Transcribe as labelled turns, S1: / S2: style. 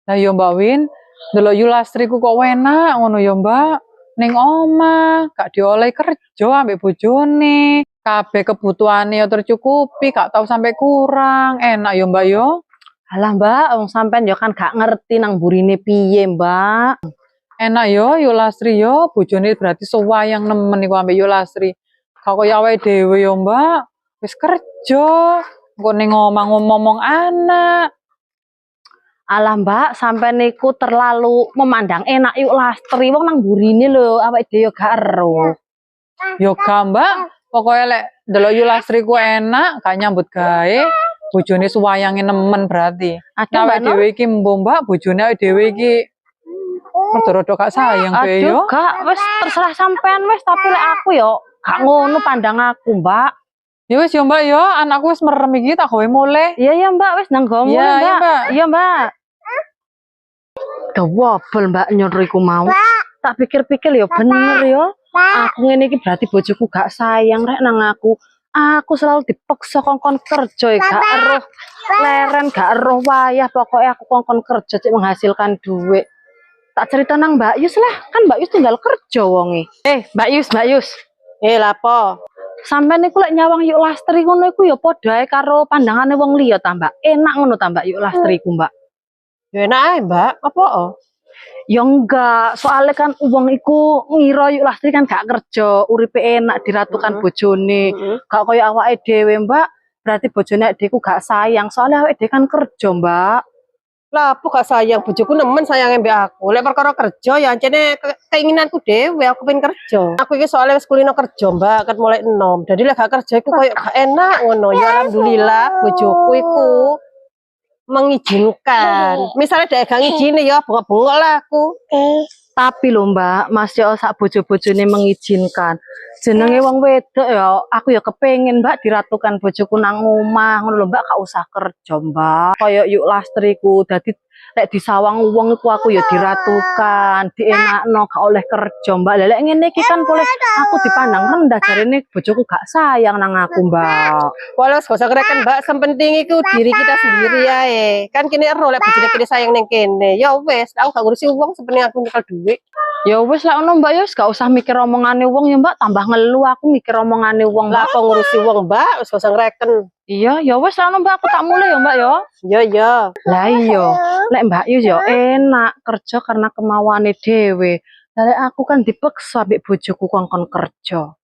S1: Lah yo Mbak Win, delok Yulastriku kok enak ngono yo Mbak. Ning omah, gak diolehi kerja ambek bojone. Kabeh kebutuhane yo tercukupi, gak tau sampai kurang. Enak yo Mbak yo.
S2: Alah Mbak, wong sampean yo kan gak ngerti nang burine piye Mbak.
S1: Enak yo Yulastri yo, bojone berarti sewayang nemen iku ambek Yulastri. Gak koyo awake dhewe yo Mbak. Wis kerja, kok ning omah ngomong anak.
S2: Alah Mbak, sampean niku terlalu memandang enak Yulastri, wong nang burine lho, awake dhewe yo gak ero.
S1: Yo gak Mbak, pokoknya lek delok Yulastri ku enak, gak nyambut gawe, bojone suwayange nemen berarti.
S2: Aduh
S1: Awake dhewe iki mbok Mbak, bojone awake dhewe iki rada-rada gak sayang kowe yo.
S2: Aduh gak, wis terserah sampean wis, tapi lek aku yo gak ngono pandang aku Mbak.
S1: Ya wis yo Mbak yo, anakku wis merem iki tak gawe mulih.
S2: Iya ya Mbak, wis nang gomo Mbak. Iya Mbak. Dewobel Mbak nyuruh iku mau. Tak pikir-pikir yo bener yo. Aku ngene iki berarti bojoku gak sayang rek nang aku. Aku selalu dipaksa kongkon kerja gak eruh leren gak eruh wayah, pokoknya aku kongkon kerja cek menghasilkan duit. Tak cerita nang Mbak Yus lah, kan Mbak Yus tinggal kerja wonge. Mbak Yus.
S3: Lapo?
S2: Sampai niku lek nyawang Yulastri ngono iku ya padha ae karo pandangane wong liya ta Mbak. Enak ngono ta Mbak Yulastri ku Mbak.
S3: Ya enak ae Mbak, apa?
S2: Ya enggak, soalnya kan uang iku ngira Yulastri kan gak kerja, uripe enak diratukan bojone. Gak koyo awake dhewe Mbak, berarti bojone adekku gak sayang, soalnya awake dhewe kan kerja Mbak.
S3: Lah apa gak sayang, bojoku nemen sayang mbek aku. Lek perkara kerja ya ancene keinginanku dhewe, aku pengen kerja. Aku iki soalnya wis kulino kerja Mbak, kan mulai enom. Jadi lek gak kerja iku koyo gak enak ngono. Ya alhamdulillah bojoku iku mengizinkan. Misalnya dia gak ngizini ya bengok-bengok lah aku.
S2: Tapi lho Mbak, Mas yo sak bojo-bojone mengizinkan. Jenenge wong wedok ya, aku ya kepengen Mbak diratukan bojoku nang omah ngono lho Mbak, gak usah kerja Mbak. Kaya Yulastriku dadi lek disawang wong iku aku ya diratukan, dienakno gak oleh kerja Mbak. Lek ngene iki kan boleh aku dipandang rendah jarene bojoku gak sayang nang aku Mbak.
S3: Walau gak usah kereken Mbak, sepenting itu diri kita sendiri ya. Kan kini ero lek bojone kene sayang ning kene. Ya wis, aku gak ngurusi wong sepenting aku nyekel duit.
S2: Ya wis lek ngono Mbak, ya gak usah mikir omongane wong ya Mbak, tambah ngeluh aku mikir omongane wong.
S3: Lah apa ngurusi wong Mbak, wis gak usah ngreken.
S2: Iya, ya wis lek ngono Mbak, aku tak mulai ya Mbak ya.
S3: Iya.
S2: Lah iya, lek Mbak Yu ya enak kerja karena kemauane dhewe. Lah aku kan dipaksa ambek bojoku kongkon kerja.